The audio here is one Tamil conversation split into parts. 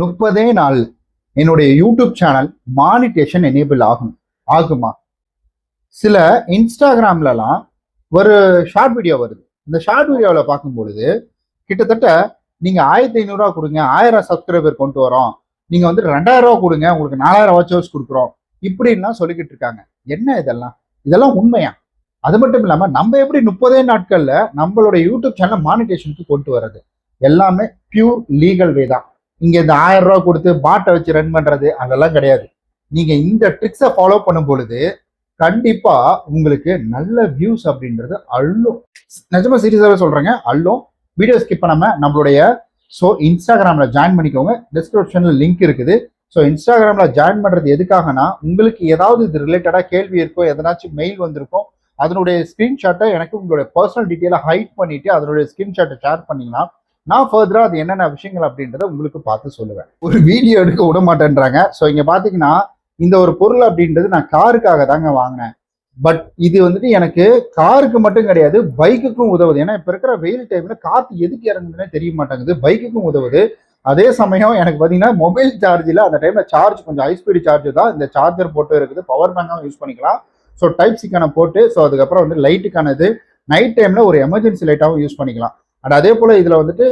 30 நாள் என்னுடைய யூடியூப் சேனல் மானிட்டேஷன் எனேபிள் ஆகுமா? சில இன்ஸ்டாகிராம்லலாம் ஒரு ஷார்ட் வீடியோ வருது. இந்த ஷார்ட் வீடியோவில் பார்க்கும் பொழுது கிட்டத்தட்ட நீங்க 1500 கொடுங்க, 1000 சப்ஸ்கிரைபர் கொண்டு வரோம், நீங்க வந்து 2000 கொடுங்க, உங்களுக்கு 4000 வாட்சர்ஸ் கொடுக்குறோம், இப்படின்லாம் சொல்லிக்கிட்டு இருக்காங்க. என்ன இதெல்லாம் உண்மையா? அது மட்டும் இல்லாம நம்ம எப்படி 30 நாட்கள்ல நம்மளுடைய யூடியூப் சேனல் மானிட்டேஷனுக்கு கொண்டு வர்றது? எல்லாமே பியூர் லீகல் வே தான். இங்க இந்த 1000 ரூபாய் கொடுத்து பாட்டை வச்சு ரன் பண்றது அதெல்லாம் கிடையாது. நீங்க இந்த ட்ரிக்ஸை ஃபாலோ பண்ணும் பொழுது கண்டிப்பா உங்களுக்கு நல்ல வியூஸ் அப்படின்றது அள்ளும். நிஜமா சீரியஸாவே சொல்றேங்க, அள்ளும். வீடியோ ஸ்கிப் பண்ணாம நம்மளுடைய இன்ஸ்டாகிராம்ல ஜாயின் பண்ணிக்கோங்க. டிஸ்கிரிப்ஷன்ல லிங்க் இருக்குது. ஸோ இன்ஸ்டாகிராம்ல ஜாயின் பண்றது எதுக்காகனா, உங்களுக்கு ஏதாவது இது ரிலேட்டடா கேள்வி இருக்கோ, எதனாச்சும் மெயில் வந்திருக்கும், அதனுடைய ஸ்கிரீன்ஷாட்டை எனக்கு உங்களுடைய பர்சனல் டீட்டெயிலை ஹைட் பண்ணிட்டு அதனுடைய ஸ்கிரீன்ஷாட்டை ஷேர் பண்ணீங்கன்னா நான் ஃபர்தரா அது என்னென்ன விஷயங்கள் அப்படின்றத உங்களுக்கு பார்த்து சொல்லுவேன். ஒரு வீடியோ எடுக்க விட மாட்டேன்றாங்க. ஸோ இங்க பாத்தீங்கன்னா இந்த ஒரு பொருள் அப்படின்றது நான் காருக்காக தாங்க வாங்கினேன். பட் இது வந்துட்டு எனக்கு காருக்கு மட்டும் கிடையாது, பைக்குக்கும் உதவுது. ஏன்னா இப்ப இருக்கிற வெயில் டைம்ல காத்து எதுக்கு இறங்குதுன்னே தெரிய மாட்டேங்குது. பைக்குக்கும் உதவுது. அதே சமயம் எனக்கு பாத்தீங்கன்னா மொபைல் சார்ஜில் அந்த டைம்ல சார்ஜ் கொஞ்சம் ஹை ஸ்பீடு சார்ஜ் தான். இந்த சார்ஜர் போட்டு இருக்குது, பவர் பேங்காகவும் யூஸ் பண்ணிக்கலாம். ஸோ டைப் சிக்கான போட்டு, ஸோ அதுக்கப்புறம் வந்து லைட்டுக்கானது, நைட் டைம்ல ஒரு எமர்ஜென்சி லைட்டாகவும் யூஸ் பண்ணிக்கலாம். அண்ட் அதே போல இதுல வந்துட்டு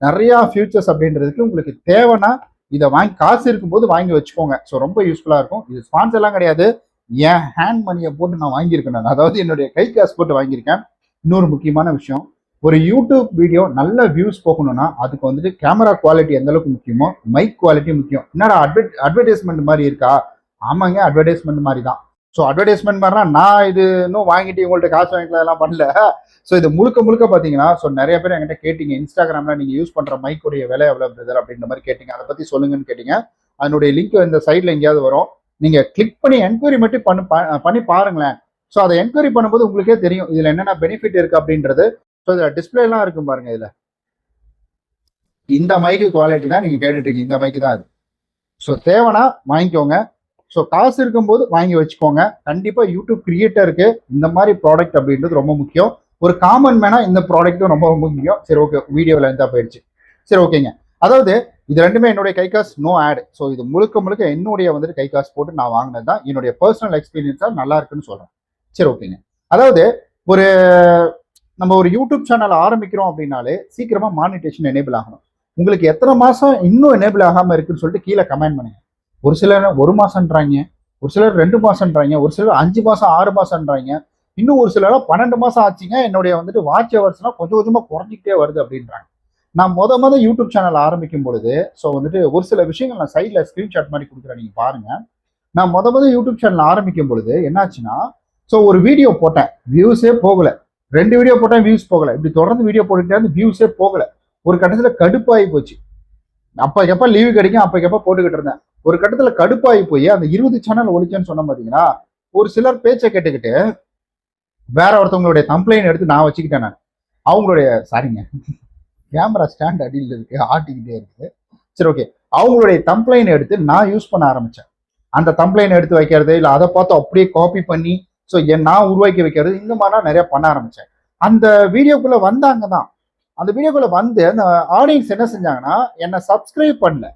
நிறைய ஃபியூச்சர்ஸ் அப்படின்றதுக்கு உங்களுக்கு தேவைன்னா இதை வாங்கி காசு இருக்கும்போது வாங்கி வச்சுக்கோங்க. ஸோ ரொம்ப யூஸ்ஃபுல்லா இருக்கும். இது ஸ்பான்சர்லாம் கிடையாது, என் ஹேண்ட் மணியை போட்டு நான் வாங்கியிருக்கேன். நான் அதாவது என்னுடைய கை காசு போட்டு வாங்கியிருக்கேன். இன்னொரு முக்கியமான விஷயம், ஒரு யூடியூப் வீடியோ நல்ல வியூஸ் போகணும்னா அதுக்கு வந்துட்டு கேமரா குவாலிட்டி எந்த அளவுக்கு முக்கியமோ மைக் குவாலிட்டி முக்கியம். என்னடா அட்வர்டைஸ்மெண்ட் மாதிரி இருக்கா? ஆமாங்க, அட்வர்டைஸ்மெண்ட் மாதிரி தான். ஸோ அட்வர்டைஸ்மெண்ட் மாதிரினா நான் இது இன்னும் வாங்கிட்டு உங்கள்கிட்ட காசு வாங்கிக்கலாம் எல்லாம் பண்ணல. ஸோ இது முழுக்க பார்த்தீங்கன்னா, ஸோ நிறைய பேர் என்கிட்ட கேட்டீங்க, இன்ஸ்டாகிராம்ல நீங்க யூஸ் பண்ற மைக்குடைய விலை எவ்வளவு பிரதர் அப்படின்ற மாதிரி கேட்டீங்க. அதை பத்தி சொல்லுங்கன்னு கேட்டீங்க. அதனுடைய லிங்க் இந்த சைட்ல எங்கேயாவது வரும். நீங்க கிளிக் பண்ணி என்கொயரி மட்டும் பண்ணி பாருங்களேன். ஸோ அதை என்கொயரி பண்ணும்போது உங்களுக்கே தெரியும் இதுல என்னென்ன பெனிஃபிட் இருக்கு அப்படின்றது. ஸோ இதுல டிஸ்பிளே எல்லாம் இருக்கும் பாருங்க. இதுல இந்த மைக்கு குவாலிட்டி தான் நீங்க கேட்டுட்டு இருக்கீங்க, இந்த மைக்கு தான் அது. ஸோ தேவைன்னா வாங்கிக்கோங்க. ஸோ காசு இருக்கும்போது வாங்கி வச்சுக்கோங்க. கண்டிப்பா யூடியூப் கிரியேட்டருக்கு இந்த மாதிரி ப்ராடக்ட் அப்படின்றது ரொம்ப முக்கியம். ஒரு காமன் மேனா இந்த ப்ராடக்ட்டும் ரொம்ப முக்கியம். சரி ஓகே, வீடியோவில் இருந்தா போயிடுச்சு. சரி ஓகேங்க. அதாவது இது ரெண்டுமே என்னுடைய கை காசு, நோ ஆட். ஸோ இது முழுக்க என்னுடைய வந்துட்டு கை காசு போட்டு நான் வாங்கினது தான். என்னுடைய பர்சனல் எக்ஸ்பீரியன்ஸாக நல்லா இருக்குன்னு சொல்றேன். சரி ஓகேங்க. அதாவது நம்ம ஒரு யூடியூப் சேனல் ஆரம்பிக்கிறோம் அப்படின்னாலே சீக்கிரமா மானிட்டேஷன் எனேபிள் ஆகணும். உங்களுக்கு எத்தனை மாசம் இன்னும் எனேபிள் ஆகாம இருக்குன்னு சொல்லிட்டு கீழே கமெண்ட் பண்ணுங்க. ஒரு சிலர் 1 மாசம்ன்றாங்க, ஒரு சிலர் 2 மாசம்ன்றாங்க, ஒரு சிலர் 5 மாசம் 6 மாசம்ன்றாங்க, இன்னும் ஒரு சிலர் 12 மாசம் ஆச்சுங்க, என்னுடைய வந்துட்டு வாட்ச் ஹவர்ஸ்லாம் கொஞ்சமா குறைஞ்சிக்கிட்டே வருது அப்படின்றாங்க. நான் மொத யூடியூப் சேனல் ஆரம்பிக்கும் பொழுது ஸோ வந்துட்டு ஒரு சில விஷயங்கள் நான் சைட்ல ஸ்கிரீன்ஷாட் மாதிரி கொடுக்குறேன், நீங்க பாருங்க. நான் மொத யூடியூப் சேனல் ஆரம்பிக்கும் பொழுது என்னாச்சுன்னா, ஸோ ஒரு வீடியோ போட்டேன், வியூஸே போகல. 2 வீடியோ போட்டேன், வியூஸ் போகல. இப்படி தொடர்ந்து வீடியோ போட்டுக்கிட்டே வியூஸே போகல. ஒரு கட்டத்துல கடுப்பாகி போச்சு. அப்ப லீவு கிடைக்கும், அப்ப போட்டுக்கிட்டு இருந்தேன். ஒரு கட்டத்துல கடுப்பாகி போய் அந்த 20 சேனல் ஒழிச்சேன்னு சொன்ன பாத்தீங்கன்னா, ஒரு சிலர் பேச்சை கேட்டுக்கிட்டு வேற ஒருத்தவங்களுடைய கம்ப்ளைண்ட் எடுத்து நான் வச்சுக்கிட்டேன். நான் அவங்களுடைய சாரிங்க, கேமரா ஸ்டாண்ட் அடியில் இருக்கு, ஆட்டிக்கிட்டே இருக்கு. சரி ஓகே, அவங்களுடைய கம்ப்ளைண்ட் எடுத்து நான் யூஸ் பண்ண ஆரம்பிச்சேன். அந்த கம்ப்ளைண்ட் எடுத்து வைக்கிறது, இல்லை அதை பார்த்து அப்படியே காப்பி பண்ணி ஸோ நான் உருவாக்கி வைக்கிறது, இந்த மாதிரிலாம் நிறைய பண்ண ஆரம்பிச்சேன். அந்த வீடியோக்குள்ள வந்தாங்க தான். அந்த வீடியோக்குள்ள வந்து அந்த ஆடியன்ஸ் என்ன செஞ்சாங்கன்னா, என்னை சப்ஸ்கிரைப் பண்ணல.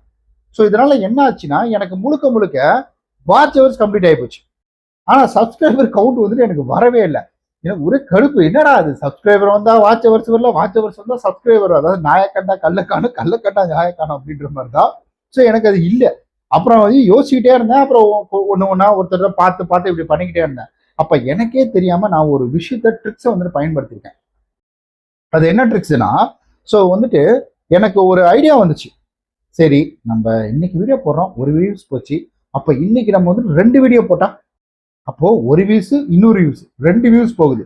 ஸோ இதனால என்ன ஆச்சுன்னா, எனக்கு முழுக்க வாட்ச் ஹவர்ஸ் கம்ப்ளீட் ஆகி போச்சு. ஆனா சப்ஸ்கிரைபர் கவுண்ட் வந்துட்டு எனக்கு வரவே இல்லை. எனக்கு ஒரே கடுப்பு, என்னடா அது சப்ஸ்கிரைபர் வந்தா வாட்ச் ஹவர்ஸ் வரல, வாட்ச் ஹவர்ஸ் வந்தா சப்ஸ்கிரைபர், அதாவது நாயக்கண்டா கள்ளக்கானும், கள்ளக்கண்டா நாயக்கானும் அப்படின்ற மாதிரி தான். ஸோ எனக்கு அது இல்லை. அப்புறம் வந்து யோசிச்சுக்கிட்டே இருந்தேன். அப்புறம் ஒன்னா ஒருத்தர் பார்த்து இப்படி பண்ணிக்கிட்டே இருந்தேன். அப்ப எனக்கே தெரியாம நான் ஒரு விஷயத்த ட்ரிக்ஸை வந்துட்டு பயன்படுத்திருக்கேன். அது என்ன ட்ரிக்ஸ்னா, ஸோ வந்துட்டு எனக்கு ஒரு ஐடியா வந்துச்சு. சரி, நம்ம இன்னைக்கு வீடியோ போடுறோம், ஒரு வியூஸ் போச்சு. அப்ப இன்னைக்கு நம்ம வந்து 2 வீடியோ போட்டா, அப்போ ஒரு வியூஸ், இன்னொரு வியூஸ், 2 வியூஸ் போகுது,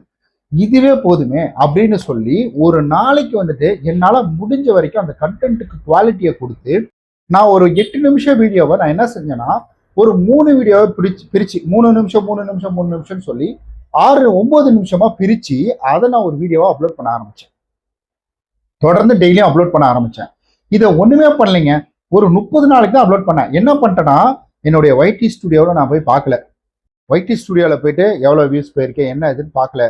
இதுவே போதுமே அப்படின்னு சொல்லி ஒரு நாளைக்கு வந்துட்டு என்னால முடிஞ்ச வரைக்கும் அந்த கண்டென்ட்டுக்கு குவாலிட்டியை கொடுத்து நான் ஒரு 8 நிமிஷம் வீடியோவை நான் என்ன செஞ்சேன்னா, ஒரு 3 வீடியோவை பிரிச்சு 3 நிமிஷம் சொல்லி 9 நிமிஷமா பிரிச்சு அதை நான் ஒரு வீடியோவா அப்லோட் பண்ண ஆரம்பிச்சேன். தொடர்ந்து டெய்லியும் அப்லோட் பண்ண ஆரம்பிச்சேன். இதை ஒண்ணுமே பண்ணலைங்க, ஒரு 30 நாளைக்கு தான் அப்லோட் பண்ணேன். என்ன பண்ணிட்டேன்னா, என்னுடைய YT ஸ்டுடியோவில் நான் போய் பார்க்கல. YT ஸ்டுடியோவில் போயிட்டு எவ்வளோ வியூஸ் போயிருக்கேன் என்ன இதுன்னு பார்க்கல.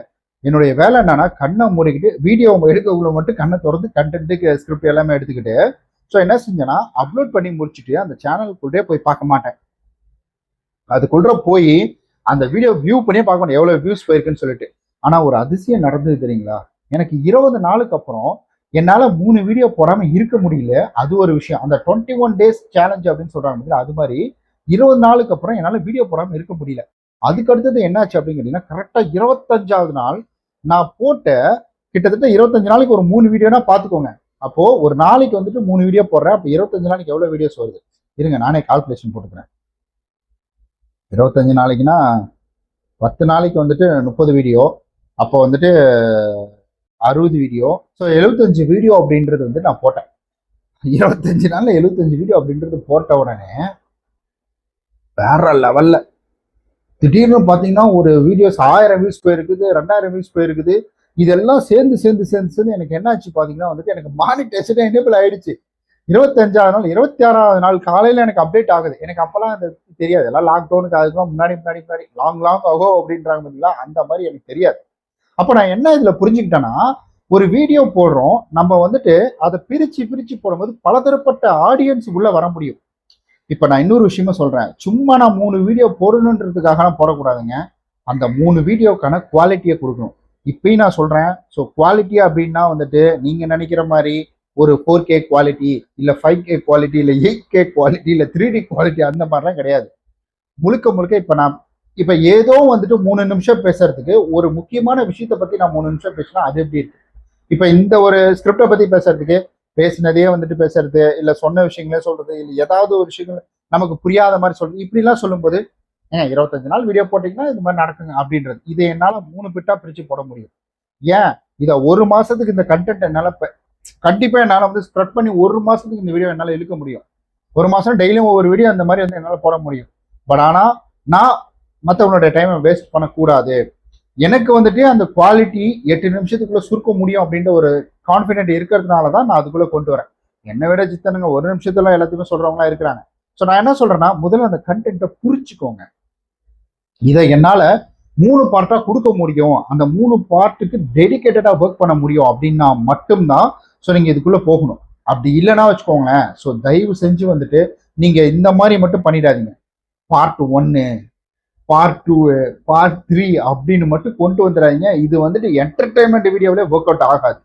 என்னுடைய வேலை என்னன்னா, கண்ணை மூடிக்கிட்டு வீடியோ எடுக்கக்குள்ள மட்டும் கண்ணை திறந்து கண்டென்ட்டுக்கு ஸ்கிரிப்ட் எல்லாமே எடுத்துக்கிட்டு ஸோ என்ன செஞ்சேன்னா அப்லோட் பண்ணி முடிச்சுட்டு அந்த சேனலுக்குள்ளே போய் பார்க்க மாட்டேன். அதுக்குள்ள போய் அந்த வீடியோ வியூ பண்ணி பார்க்க மாட்டேன் எவ்வளவு வியூஸ் போயிருக்குன்னு சொல்லிட்டு. ஆனா ஒரு அதிசயம் நடந்தது தெரியுங்களா? எனக்கு 20 நாளுக்கு அப்புறம் என்னால 3 வீடியோ போடாம இருக்க முடியல. அது ஒரு விஷயம். அந்த 21 டேஸ் சேலஞ்ச் அப்படின்னு சொல்றாங்க, அது மாதிரி 20 நாளுக்கு அப்புறம் என்னால வீடியோ போடாம இருக்க முடியல. அதுக்கு அடுத்தது என்னாச்சு அப்படின்னு கேட்டீங்கன்னா, கரெக்டா 25வது நாள் நான் போட்ட கிட்டத்தட்ட 25 நாளைக்கு ஒரு 3 வீடியோனா பாத்துக்கோங்க. அப்போ ஒரு நாளைக்கு வந்துட்டு 3 வீடியோ போடுறேன். அப்போ 25 நாளைக்கு எவ்வளவு வீடியோஸ் வருது? இருங்க நானே கால்குலேஷன் போட்டுக்கிறேன். 25 நாளைக்குன்னா 10 நாளைக்கு வந்துட்டு 30 வீடியோ, அப்போ வந்துட்டு 60 வீடியோ. ஸோ 75 வீடியோ அப்படின்றது வந்து நான் போட்டேன். 25 நாள்ல 75 வீடியோ அப்படின்றது போட்ட உடனே வேற லெவல்ல திடீர்னு பார்த்தீங்கன்னா ஒரு வீடியோஸ் 1000 வியூஸ் போயிருக்குது, 2000 வியூஸ் போயிருக்குது. இதெல்லாம் சேர்ந்து எனக்கு என்ன ஆச்சு பார்த்தீங்கன்னா வந்துட்டு எனக்கு மானிட்டேஷன் எனேபிள் ஆயிடுச்சு. 25வது நாள் 26வது நாள் காலையில எனக்கு அப்டேட் ஆகுது. எனக்கு அப்பெல்லாம் அந்த தெரியாது. எல்லாம் லாக்டவுனுக்கு அதுக்கெல்லாம் முன்னாடி லாங் ஆகோ அப்படின்றாங்க பார்த்தீங்களா, அந்த மாதிரி எனக்கு தெரியாது. அப்போ நான் என்ன இதுல புரிஞ்சுக்கிட்டேன்னா, ஒரு வீடியோ போடுறோம், நம்ம வந்துட்டு அதை பிரிச்சு போடும்போது பலதரப்பட்ட ஆடியன்ஸ் உள்ள வர முடியும். இப்ப நான் இன்னொரு விஷயமா சொல்றேன். சும்மா நான் 3 வீடியோ போடணுன்றதுக்காக போடக்கூடாதுங்க. அந்த 3 வீடியோக்கான குவாலிட்டியை கொடுக்கணும். இப்பயும் நான் சொல்றேன். ஸோ குவாலிட்டி அப்படின்னா வந்துட்டு நீங்க நினைக்கிற மாதிரி ஒரு 4K குவாலிட்டி, இல்ல 5K குவாலிட்டி, இல்ல 8K குவாலிட்டி, இல்ல 3D குவாலிட்டி அந்த மாதிரிலாம் கிடையாது. முழுக்க இப்ப ஏதோ வந்துட்டு 3 நிமிஷம் பேசுறதுக்கு ஒரு முக்கியமான விஷயத்த பத்தி நான் 3 நிமிஷம் பேசினா அது எப்படி இருக்கு? இப்ப இந்த ஒரு ஸ்கிரிப்டை பத்தி பேசுறதுக்கு பேசினதே வந்துட்டு பேசுறது, இல்ல சொன்ன விஷயங்களே சொல்றது, இல்ல ஏதாவது ஒரு விஷயங்கள் நமக்கு புரியாத மாதிரி சொல்றது, இப்படிலாம் சொல்லும்போது 25 நாள் வீடியோ போட்டீங்கன்னா இது மாதிரி நடக்குங்க அப்படின்றது. இதை என்னால 3 பிட்டா பிரிச்சு போட முடியும். ஏன் இதை 1 மாசத்துக்கு இந்த கண்டென்ட் என்னால கண்டிப்பா என்னால வந்து ஸ்ப்ரெட் பண்ணி 1 மாசத்துக்கு இந்த வீடியோ என்னால இழுக்க முடியும். 1 மாசம் டெய்லியும் ஒவ்வொரு வீடியோ அந்த மாதிரி வந்து என்னால போட முடியும். பட் ஆனா நான் மற்றவங்களுடைய டைமை வேஸ்ட் பண்ணக்கூடாது. எனக்கு வந்துட்டு அந்த குவாலிட்டி 8 நிமிஷத்துக்குள்ள சுருக்க முடியும் அப்படின்ற ஒரு கான்ஃபிடென்ட் இருக்கிறதுனால தான் நான் அதுக்குள்ள கொண்டு வரேன். என்னை விட ஜித்தனுங்க 1 நிமிஷத்துல எல்லாத்தையுமே சொல்றவங்களா இருக்கிறாங்க. ஸோ நான் என்ன சொல்றேன்னா, முதல்ல அந்த கண்டென்ட்டை புரிச்சுக்கோங்க. இதை என்னால 3 பார்ட்டா கொடுக்க முடியும், அந்த 3 பார்ட்டுக்கு டெடிகேட்டடா ஒர்க் பண்ண முடியும் அப்படின்னா மட்டும்தான் ஸோ நீங்க இதுக்குள்ள போகணும். அப்படி இல்லைன்னா வச்சுக்கோங்களேன், ஸோ தயவு செஞ்சு வந்துட்டு நீங்க இந்த மாதிரி மட்டும் பண்ணிடாதீங்க. பார்ட் 1, பார்ட் 2, பார்ட் 3 அப்படின்னு மட்டும் கொண்டு வந்துடாதீங்க. இது வந்துட்டு என்டர்டைன்மெண்ட் வீடியோவிலே ஒர்க் அவுட் ஆகாது.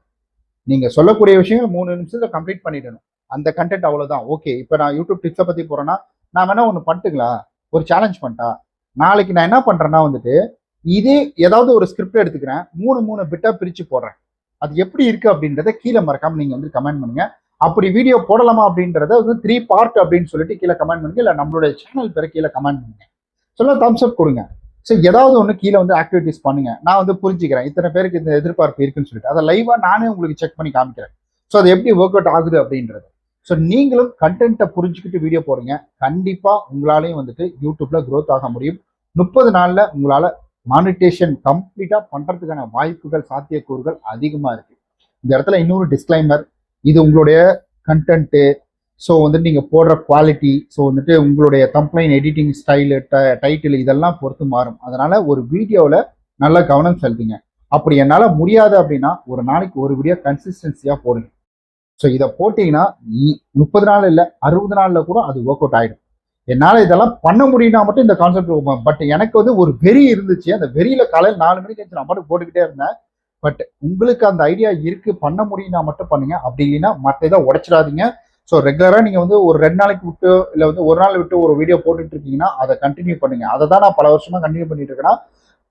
நீங்க சொல்லக்கூடிய விஷயங்கள் 3 நிமிஷத்துல கம்ப்ளீட் பண்ணிடணும். அந்த கண்டென்ட் அவ்வளவுதான். ஓகே, இப்போ நான் யூடியூப் டிப்ஸை பத்தி போறேன்னா நான் வேணா ஒன்று பண்ணிட்டுங்களா, ஒரு சேலஞ்ச் பண்ணிட்டா நாளைக்கு நான் என்ன பண்றேன்னா வந்துட்டு இதே ஏதாவது ஒரு ஸ்கிரிப்ட் எடுத்துக்கிறேன், 3 பிட்டா பிரிச்சு போடுறேன். அது எப்படி இருக்கு அப்படின்றத கீழே மறக்காம நீங்க வந்து கமெண்ட் பண்ணுங்க. அப்படி வீடியோ போடலாமா அப்படின்றத வந்து 3 பார்ட் அப்படின்னு சொல்லிட்டு கீழே கமெண்ட் பண்ணுங்க. இல்லை நம்மளுடைய சேனல் பேரை கீழே கமெண்ட் பண்ணுங்க. சொல்ல தம்ஸ் அப் கொடுங்க. ஸோ ஏதாவது ஒன்று கீழே வந்து ஆக்டிவிட்டிஸ் பண்ணுங்க. நான் வந்து புரிஞ்சுக்கிறேன் இத்தனை பேருக்கு இந்த எதிர்பார்ப்பு இருக்குன்னு சொல்லிட்டு அதை லைவா நானே உங்களுக்கு செக் பண்ணி காமிக்கிறேன். ஸோ அது எப்படி ஒர்க் அவுட் ஆகுது அப்படின்றது. ஸோ நீங்களும் கண்டென்ட்டை புரிஞ்சுக்கிட்டு வீடியோ போடுங்க. கண்டிப்பா உங்களாலையும் வந்துட்டு யூடியூப்ல க்ரோத் ஆக முடியும். 30 நாள்ல உங்களால மானிட்டேஷன் கம்ப்ளீட்டா பண்றதுக்கான வாய்ப்புகள், சாத்தியக்கூறுகள் அதிகமா இருக்கு. இந்த இடத்துல இன்னொரு டிஸ்க்ளைமர், இது உங்களுடைய கண்டென்ட்டு, ஸோ வந்துட்டு நீங்கள் போடுற குவாலிட்டி, ஸோ வந்துட்டு உங்களுடைய தம்ப்லைன் எடிட்டிங் ஸ்டைலு, டைட்டில் இதெல்லாம் பொறுத்து மாறும். அதனால ஒரு வீடியோவில் நல்ல கவனம் செலுத்துங்க. அப்படி என்னால் முடியாது அப்படின்னா ஒரு நாளைக்கு ஒரு வீடியோ கன்சிஸ்டன்சியாக போடுங்க. ஸோ இதை போட்டிங்கன்னா 30 நாள் இல்லை 60 நாளில் கூட அது ஒர்க் அவுட் ஆகிடும். என்னால் இதெல்லாம் பண்ண முடியும்னா மட்டும் இந்த கான்செப்ட். பட் எனக்கு வந்து ஒரு வெறி இருந்துச்சு. அந்த வெறியில காலையில் 4 மணிக்கு நான் மட்டும் போட்டுக்கிட்டே இருந்தேன். பட் உங்களுக்கு அந்த ஐடியா இருக்கு, பண்ண முடியும்னா மட்டும் பண்ணுங்க. அப்படி இல்லைன்னா மற்ற இதை உடைச்சிடாதீங்க. ஸோ ரெகுலராக நீங்கள் வந்து ஒரு 2 நாளைக்கு விட்டு இல்லை வந்து ஒரு நாள் விட்டு ஒரு வீடியோ போட்டுட்டு இருக்கீங்கன்னா அதை கண்டினியூ பண்ணுங்க. அதை தான் நான் பல வருஷமா கண்டினியூ பண்ணிட்டு இருக்கேன்னா,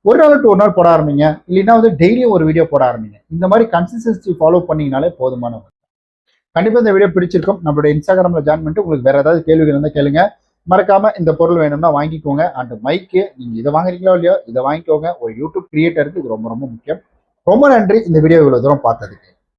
ஒரு நாள் விட்டு ஒரு நாள் போட ஆரம்பிங்க. இல்லைன்னா வந்து டெய்லியும் ஒரு வீடியோ போட ஆரம்பிங்க. இந்த மாதிரி கன்சிஸ்டன்சி ஃபாலோ பண்ணீங்கனாலே போதுமானது. கண்டிப்பாக இந்த வீடியோ பிடிச்சிருக்கும். நம்மளுடைய இன்ஸ்டாகிராமில் ஜாயின் பண்ணிட்டு உங்களுக்கு வேற ஏதாவது கேள்விகள் இருந்தால் கேளுங்க. மறக்காம இந்த பொருள் வேணும்னா வாங்கிக்கோங்க. அண்ட் மைக்கு நீங்க இதை வாங்குறீங்களோ இல்லையோ இதை வாங்கிக்கோங்க. ஒரு யூடியூப் கிரியேட்டருக்கு இது ரொம்ப ரொம்ப முக்கியம். ரொம்ப நன்றி இந்த வீடியோ இவ்வளவு தூரம் பார்த்ததுக்கு.